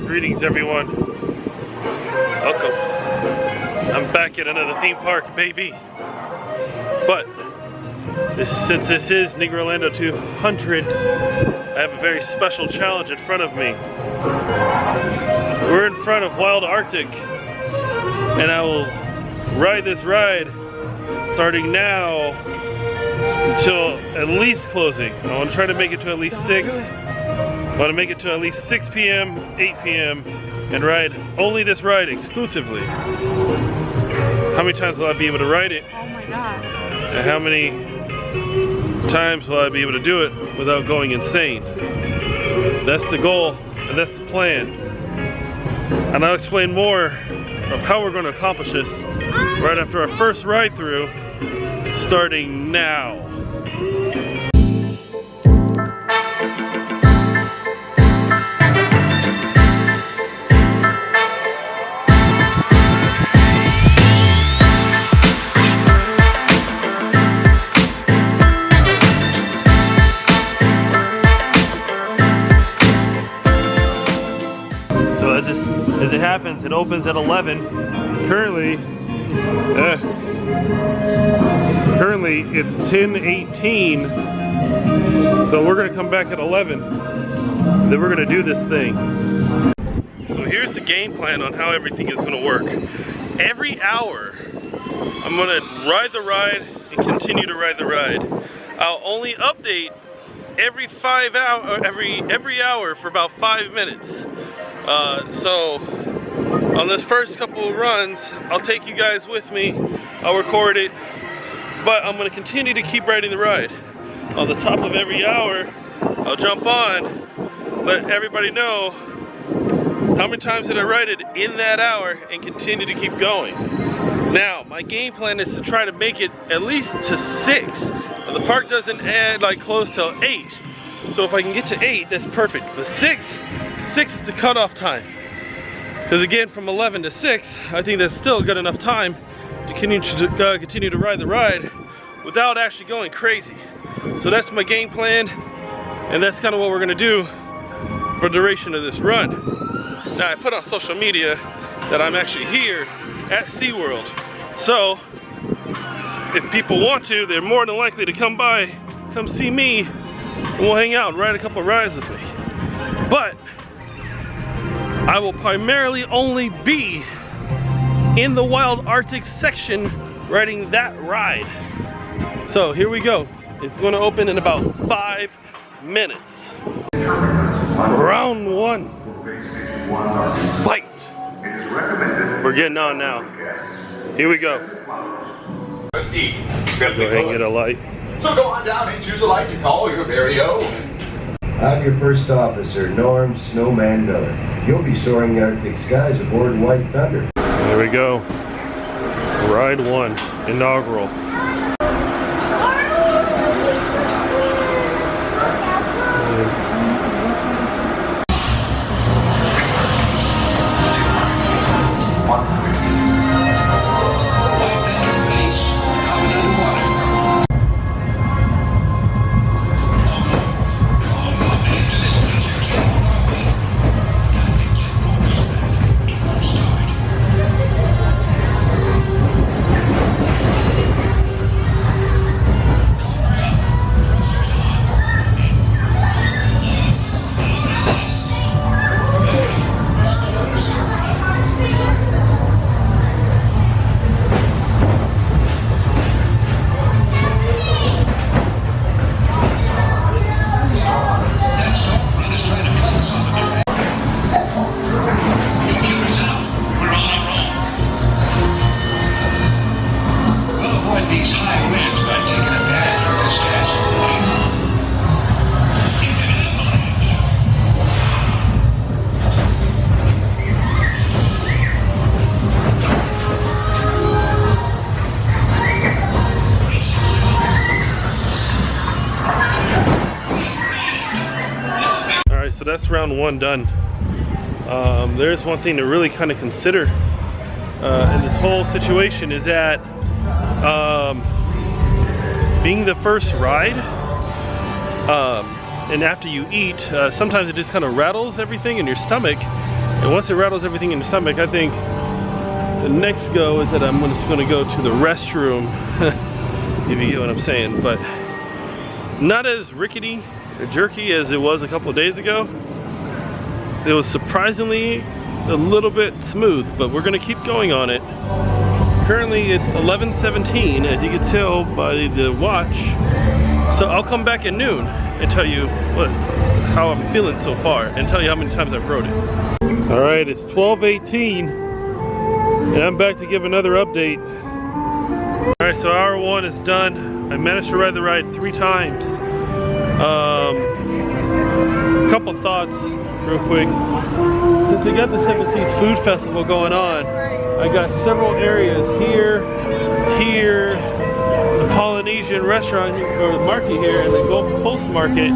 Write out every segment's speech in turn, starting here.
Greetings everyone. Welcome. I'm back at another theme park, baby. But since this is Negrorlando 200, I have a very special challenge in front of me. We're in front of Wild Arctic, and I will ride this ride starting now until at least closing. I want to try to make it to at least 6. I want to make it to at least 6 p.m., 8 p.m. and ride only this ride exclusively. How many times will I be able to ride it? Oh my god. And how many times will I be able to do it without going insane? That's the goal, and that's the plan. And I'll explain more of how we're going to accomplish this right after our first ride through, starting now. As it happens, it opens at 11. Currently it's 10:18. So we're gonna come back at 11. Then we're gonna do this thing. So here's the game plan on how everything is gonna work. Every hour, I'm gonna ride the ride and continue to ride the ride. I'll only update every hour for about 5 minutes. So on this first couple of runs, I'll take you guys with me. I'll record it, but I'm gonna continue to keep riding the ride. On the top of every hour, I'll jump on, let everybody know how many times did I ride it in that hour, and continue to keep going. Now, my game plan is to try to make it at least to 6. The park doesn't add like close till 8. So if I can get to 8, that's perfect. The 6 is the cutoff time. Because again, from 11 to 6, I think that's still good enough time to continue to ride the ride without actually going crazy. So that's my game plan, and that's kind of what we're gonna do for the duration of this run. Now, I put on social media that I'm actually here at SeaWorld. So if people want to, they're more than likely to come by, come see me, and we'll hang out and ride a couple of rides with me. But I will primarily only be in the Wild Arctic section riding that ride. So here we go. It's going to open in about 5 minutes. Round 1. Fight. We're getting on now. Here we go. Go ahead and get a light. So go on down and choose a light to call your very own. I'm your first officer, Norm Snowman Miller. You'll be soaring the Arctic skies aboard White Thunder. There we go. Ride 1, inaugural. So that's round 1 done. There's one thing to really kind of consider in this whole situation is that being the first ride, and after you eat, sometimes it just kind of rattles everything in your stomach, And once it rattles everything in your stomach, I think the next go is that I'm just gonna go to the restroom, if you get what I'm saying. But not as rickety or jerky as it was a couple of days ago. It was surprisingly a little bit smooth, but we're gonna keep going on it. Currently it's 11:17, as you can tell by the watch. So I'll come back at noon and tell you how I'm feeling so far, and tell you how many times I've rode it. All right, it's 12:18, and I'm back to give another update. All right, so hour 1 is done. I managed to ride the ride 3 times. Couple thoughts real quick. Since they got the 7 Seas Food Festival going on, I got several areas here, the Polynesian restaurant or the market here, and the Gulf Coast Market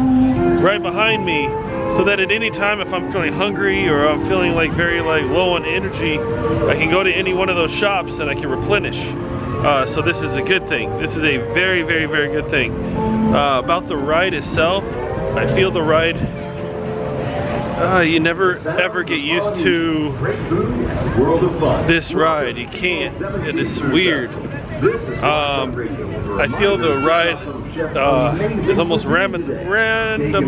right behind me, so that at any time if I'm feeling hungry or I'm feeling like very low on energy, I can go to any one of those shops and I can replenish. So this is a good thing. This is a very, very, very good thing. About the ride itself, I feel the ride, you never ever get used to this ride. You can't. It is weird. I feel the ride is almost randomized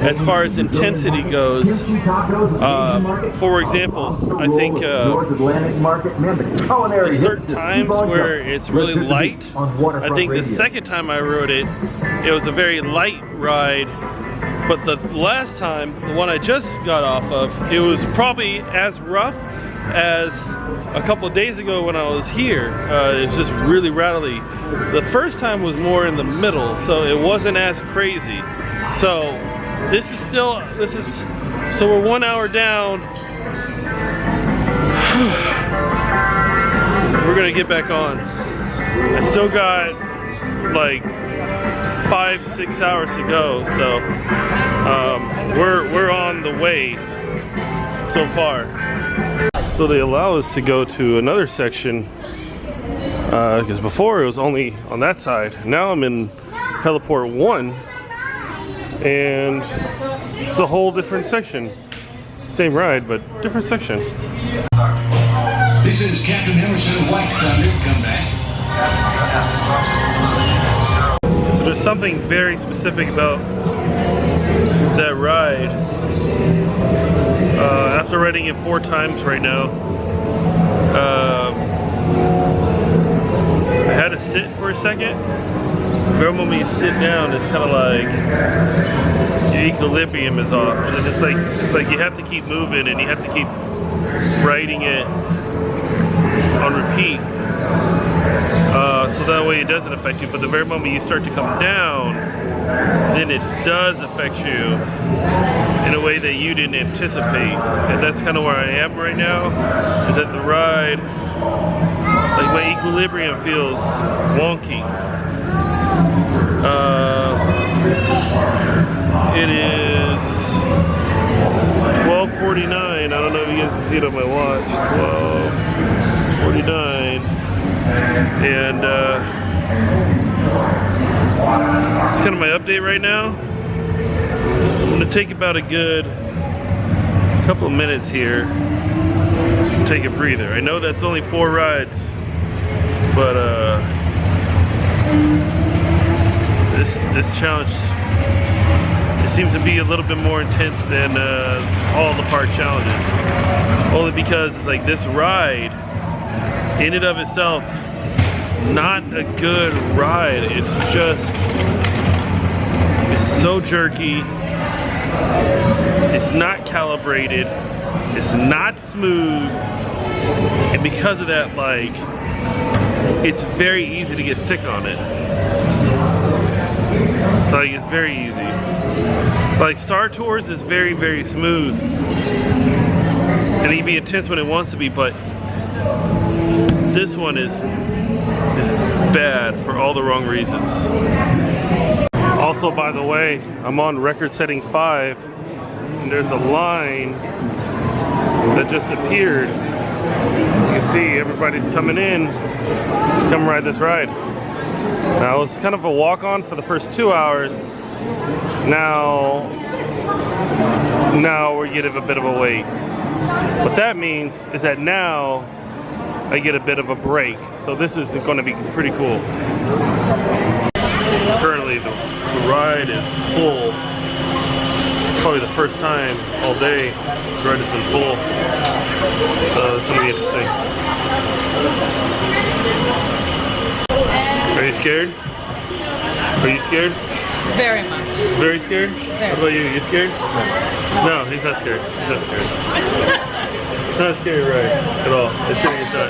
as far as intensity goes. For example, I think there's certain times where it's really light. I think the second time I rode it, it was a very light ride. But the last time, the one I just got off of, it was probably as rough as a couple of days ago when I was here. It was just really rattly. The first time was more in the middle, so it wasn't as crazy. So this is, so we're 1 hour down. We're gonna get back on. I still got like 5-6 hours to go, so we're on the way so far. So they allow us to go to another section, because before it was only on that side. Now I'm in heliport 1, and it's a whole different section. Same ride, but different section. This is Captain Emerson White Thunder. Come back. So there's something very specific about that ride. After riding it 4 times right now, I had to sit for a second. The moment you sit down, it's kind of like your equilibrium is off, and it's like you have to keep moving and you have to keep riding it on repeat, so that way it doesn't affect you. But the very moment you start to come down, then it does affect you in a way that you didn't anticipate. And that's kind of where I am right now, is that the ride, like my equilibrium feels wonky. It is 12:49. I don't know if you guys can see it on my watch. 12:49, and it's kind of my update right now. I'm gonna take about a good couple of minutes here to take a breather. I know that's only 4 rides, but this challenge, it seems to be a little bit more intense than all the park challenges. Only because it's like this ride, in and of itself, not a good ride. It's so jerky. It's not calibrated. It's not smooth. And because of that, like, it's very easy to get sick on it. Like, it's very easy. Like, Star Tours is very, very smooth. And it can be intense when it wants to be, but this one is bad for all the wrong reasons. Also, by the way, I'm on record-setting 5, and there's a line that just appeared. As you can see, everybody's coming in to come ride this ride. Now, it was kind of a walk-on for the first 2 hours, now we get a bit of a wait. What that means is that now I get a bit of a break. So this is going to be pretty cool. Currently the ride is full. Probably the first time all day the ride has been full. So it's going to be interesting. Are you scared? Are you scared? Very much. Very scared? Very. What about you? You scared? No, he's not scared. He's not scared. It's not a scary ride at all. It's shooting a shot.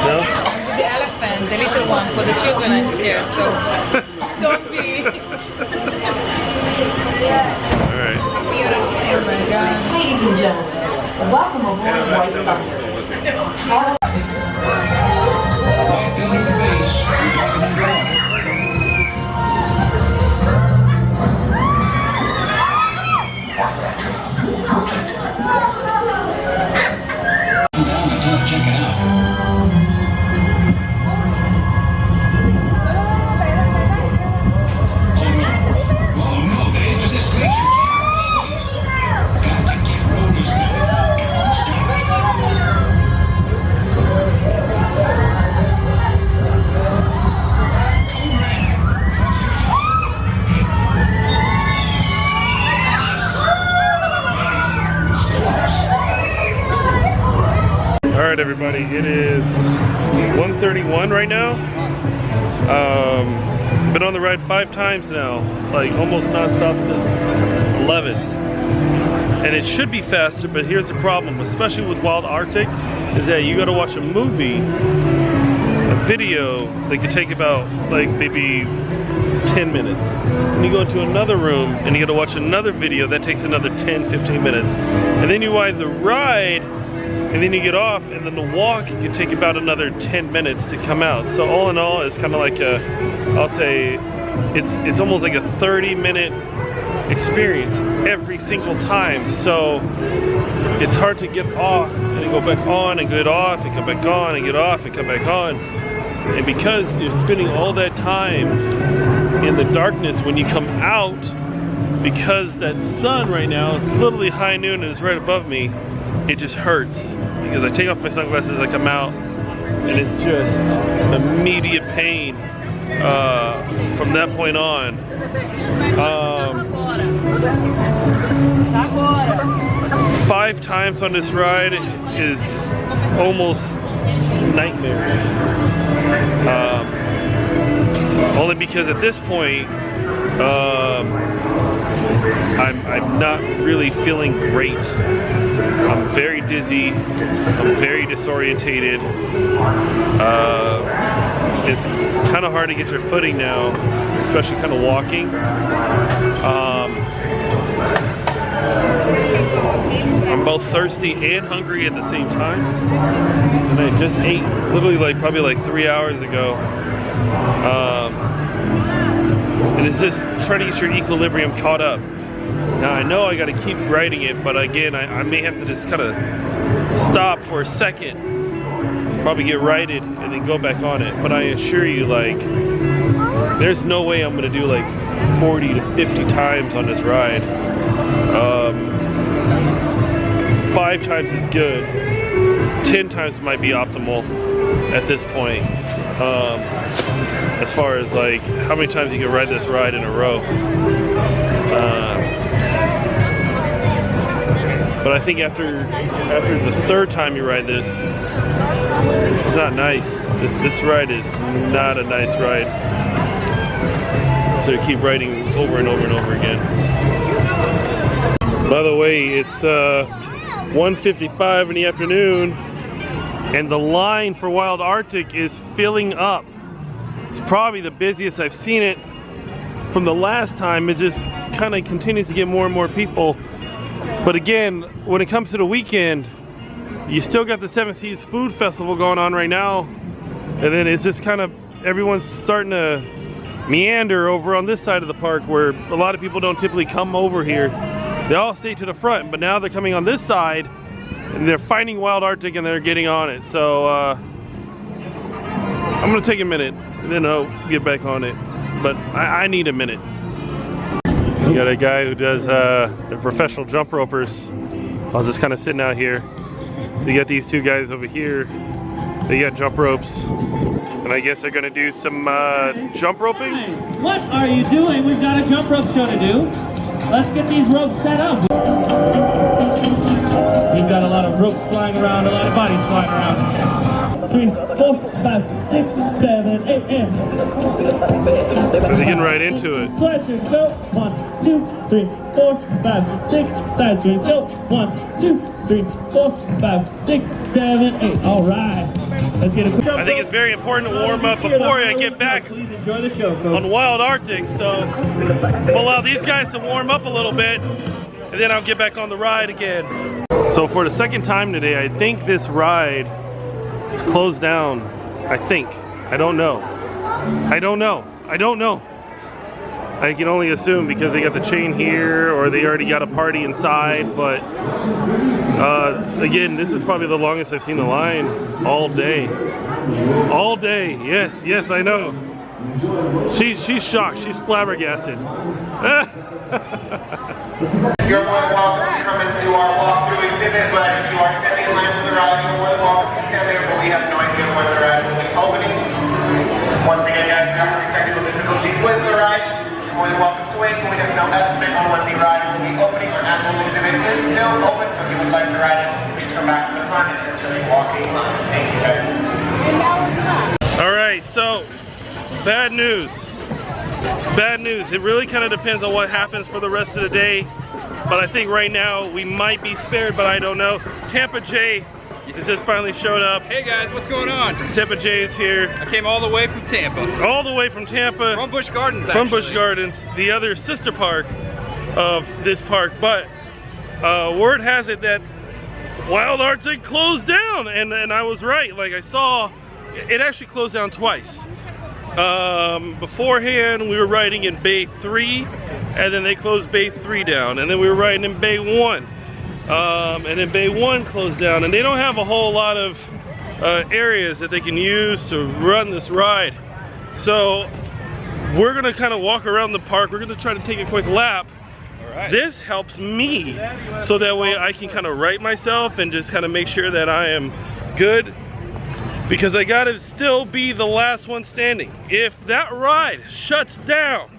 No? The elephant, the little one, for the children I'm scared, so don't be. Alright. Oh my God. Ladies and gentlemen, welcome aboard White Thunder. White Thunder to base. We're talking and driving. Down until check it out. Oh no, the edge of this glacier can't wait. Got to get roadies now. Get on started. Code red. Thrusters on. It's close. Alright everybody, it is 1:31 right now. Been on the ride 5 times now, like almost non-stop since 11. And it should be faster, but here's the problem, especially with Wild Arctic, is that you gotta watch a movie, a video that could take about like maybe 10 minutes. And you go into another room and you gotta watch another video that takes another 10-15 minutes. And then you ride the ride, and then you get off, and then the walk can take about another 10 minutes to come out. So all in all, it's kind of like a, I'll say, it's almost like a 30-minute experience every single time. So it's hard to get off and then go back on and get off and come back on and get off and come back on. And because you're spending all that time in the darkness, when you come out, because that sun right now is literally high noon and is right above me, it just hurts. Because I take off my sunglasses, I come out, and it's just immediate pain from that point on. 5 times on this ride is almost nightmare. Only because at this point, I'm not really feeling great. I'm very dizzy. I'm very disorientated. It's kind of hard to get your footing now, especially kind of walking. I'm both thirsty and hungry at the same time. And I just ate literally probably like 3 hours ago. And it's just trying to get your equilibrium caught up. Now I know I got to keep riding it, but again, I may have to just kind of stop for a second, probably get righted, and then go back on it. But I assure you, like, there's no way I'm going to do like 40 to 50 times on this ride. 5 times is good. 10 times might be optimal at this point. As far as like how many times you can ride this ride in a row. But I think after the 3rd time you ride this, it's not nice. This ride is not a nice ride. So you keep riding over and over and over again. By the way, it's 1:55 in the afternoon, and the line for Wild Arctic is filling up. It's probably the busiest I've seen it from the last time. It just kind of continues to get more and more people. But again, when it comes to the weekend, you still got the Seven Seas Food Festival going on right now. And then it's just kind of, everyone's starting to meander over on this side of the park where a lot of people don't typically come over here. They all stay to the front, but now they're coming on this side and they're finding Wild Arctic and they're getting on it. So I'm gonna take a minute and then I'll get back on it. But I need a minute. You got a guy who does they're professional jump ropers. I was just kind of sitting out here. So you got these two guys over here. They got jump ropes. And I guess they're gonna do some jump roping. What are you doing? We've got a jump rope show to do. Let's get these ropes set up. We've got a lot of ropes flying around, a lot of bodies flying around. 3, 4, 5, 6, 7, 8, and They're getting right into it. Side swings, go. 1, 2, 3, 4, 5, 6. Side swings, go. 1, 2, 3, 4, 5, 6, 7, 8. All right. Let's get a quick I think it's very important to warm up before I get back Please enjoy the show, folks. on Wild Arctic. So we'll allow these guys to warm up a little bit, and then I'll get back on the ride again. So for the second time today, I think this ride is closed down. I think. I don't know. I don't know. I don't know. I can only assume because they got the chain here or they already got a party inside, but again, this is probably the longest I've seen the line all day. All day. Yes, yes, I know. She's shocked. She's flabbergasted. You're more than welcome to come into our walkthrough exhibit, but if you are standing in line for the ride, you're more than welcome to stand there, but we have no idea when the ride will be opening. Once again, guys, if you have any technical difficulties with the ride, you're more than welcome to wait. We have no estimate on when the ride will be opening. Our actual exhibit is still open, so if you would like to ride it, please come back to the front and enter the walking line. Thank you, guys. All right, so bad news. Bad news. It really kind of depends on what happens for the rest of the day. But I think right now we might be spared, but I don't know. Tampa Jay has just finally showed up. Hey guys, what's going on? Tampa Jay is here. I came all the way from Tampa. All the way from Tampa. From Busch Gardens, actually. From Busch Gardens, the other sister park of this park. But word has it that Wild Arctic closed down, and I was right. Like I saw, it actually closed down twice. Beforehand, we were riding in Bay 3, and then they closed Bay 3 down, and then we were riding in Bay 1, and then Bay 1 closed down, and they don't have a whole lot of areas that they can use to run this ride. So we're gonna kind of walk around the park. We're gonna try to take a quick lap. All right. This helps me, so that way I can kind of right myself and just kind of make sure that I am good. Because I gotta still be the last one standing. If that ride shuts down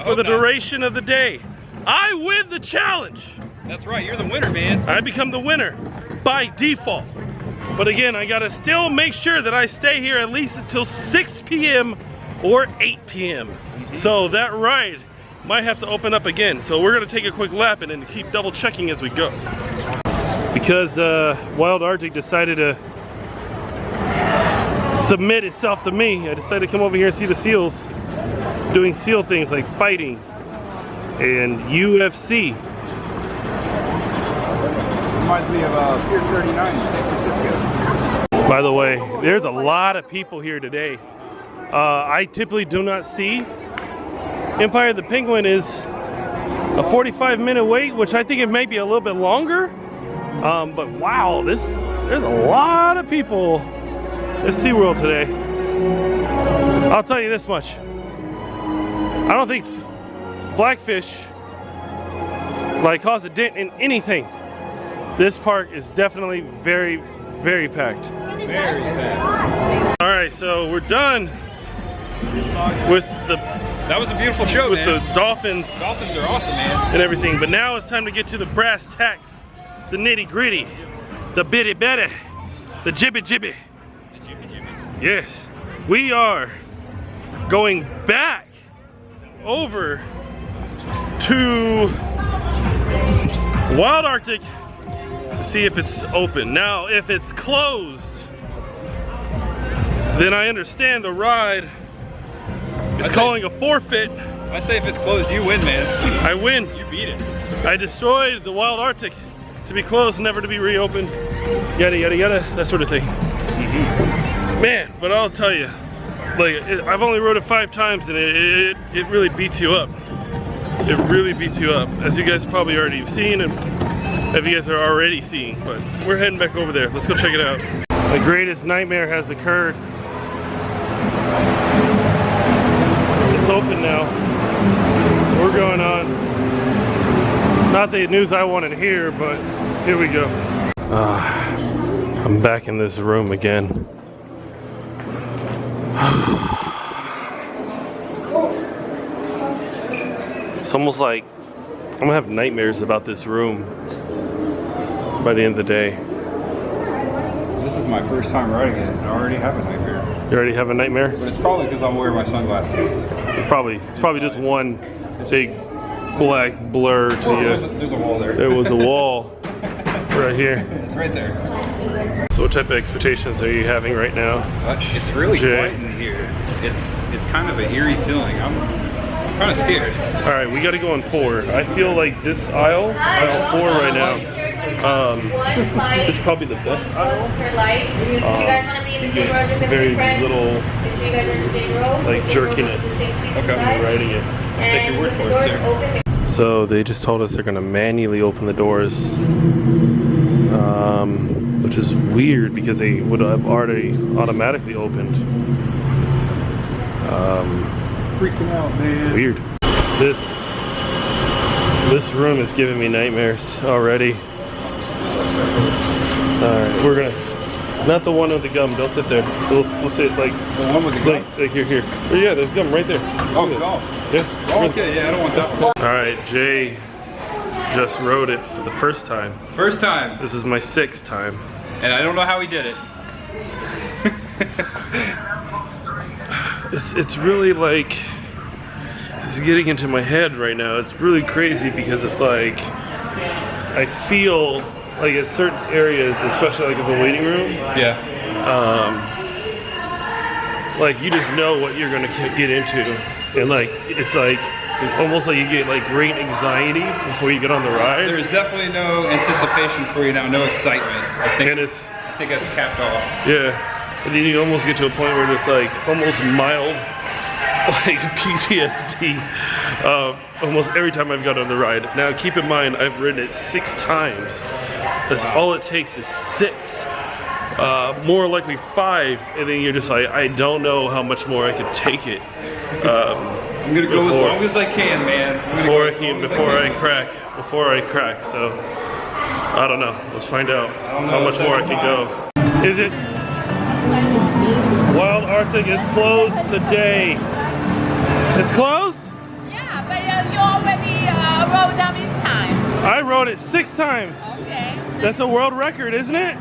for the duration of the day, I win the challenge. That's right, you're the winner, man. I become the winner by default. But again, I gotta still make sure that I stay here at least until 6 p.m. or 8 p.m. So that ride might have to open up again. So we're gonna take a quick lap and then keep double checking as we go. Because Wild Arctic decided to submit itself to me, I decided to come over here and see the SEALs doing SEAL things like fighting and UFC. Reminds me of Pier 39 in San Francisco. By the way, there's a lot of people here today. I typically do not see. Empire of the Penguin is a 45-minute wait, which I think it may be a little bit longer. But wow, there's a lot of people at SeaWorld today. I'll tell you this much. I don't think Blackfish cause a dent in anything. This park is definitely very, very packed. Very fast. All right, so we're done with the That was a beautiful show, with man. the dolphins. Dolphins are awesome, man. And everything. But now it's time to get to the brass tacks, the nitty gritty, the bitty bitty, the jibby jibby. Yes, we are going back over to Wild Arctic to see if it's open. Now, if it's closed, then I understand the ride is calling a forfeit. I say if it's closed, you win, man. I win. You beat it. I destroyed the Wild Arctic to be closed, never to be reopened. Yada, yada, yada, that sort of thing. Man, but I'll tell you, I've only rode it 5 times and it really beats you up. It really beats you up, as you guys probably already have seen and if you guys are already seeing. But we're heading back over there. Let's go check it out. The greatest nightmare has occurred. It's open now. We're going on. Not the news I want to hear, but here we go. I'm back in this room again. It's almost like I'm gonna have nightmares about this room by the end of the day. This is my first time riding it, and I already have a nightmare. You already have a nightmare? But it's probably because I'm wearing my sunglasses. It's probably just one big black blur to you. There's a wall there. There was a wall right here. It's right there. So what type of expectations are you having right now? It's really Jay? quiet in here. It's kind of an eerie feeling. I'm kind of scared. All right, we got to go on 4. I feel like this aisle 4 right now, is probably the best aisle. Very little like jerkiness. Okay. when you're riding it. I'll take your word for it, sir. So they just told us they're gonna manually open the doors, which is weird because they would have already automatically opened. Freaking out, man. Weird. This room is giving me nightmares already. Alright, we're gonna, not the one with the gum, don't sit there. We'll sit like, The one with the gum? like here. Oh yeah, there's gum right there. Oh, gum. Yeah. Oh, okay, yeah, I don't want that one. Alright, Jay just rode it for the first time. First time. This is my 6th time. And I don't know how he did it. It's really like, it's getting into my head right now. It's really crazy because it's like, I feel like at certain areas, especially like in the waiting room, Yeah. like you just know what you're gonna get into, and like it's almost like you get like great anxiety before you get on the ride. There's definitely no anticipation for you now, no excitement. I think that's capped off. Yeah, and then you almost get to a point where it's like almost mild, like PTSD, almost every time I've got on the ride. Now keep in mind, I've ridden it 6 times. That's all it takes is 6. More likely 5, and then you're just like, I don't know how much more I can take it. I'm gonna go as long as I can, man. Before I crack. So I don't know. Let's find out how much more I can go. Is it? Wild Arctic is closed today. It's closed? Yeah, but you already rode how many times? I rode it 6 times. Okay. That's a world record, isn't it?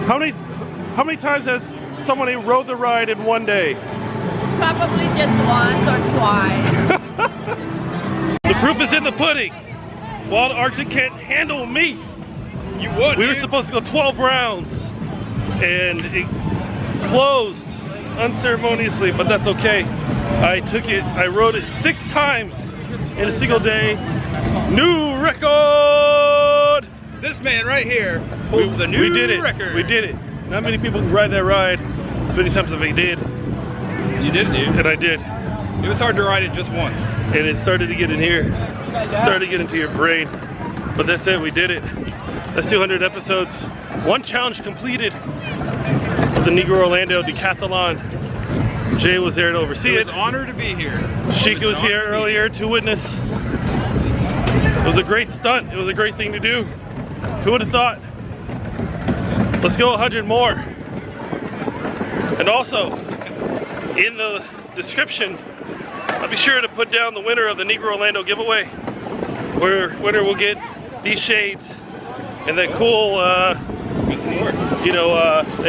How many times has somebody rode the ride in one day? Probably just once or twice. The proof is in the pudding. Wild Arctic can't handle me. You would. We were supposed to go 12 rounds, and it closed unceremoniously, but that's okay. I rode it 6 times in a single day. New record! This man right here holds the new record. We did it. Not many people can ride that ride as many times as I did. You did, dude. And I did. It was hard to ride it just once. And it started to get in here. It started to get into your brain. But that's it, we did it. That's 200 episodes. 1 challenge completed. The Negrorlando Decathalon. Jay was there to oversee it. It was an honor to be here. Sheeka was here earlier to witness. It was a great stunt. It was a great thing to do. Who would have thought? Let's go 100 more. And also, in the description, I'll be sure to put down the winner of the Negrorlando giveaway. Winner will get these shades and that cool, that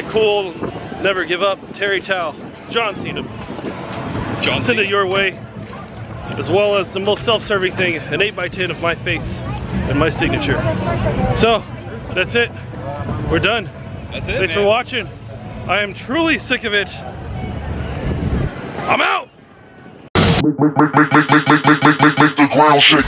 cool never give up Terry towel. John seen them. Send it your way, as well as the most self-serving thing, an 8x10 of my face and my signature. So, that's it. We're done. That's it. Thanks for watching. I am truly sick of it. I'm out! Make the ground shake.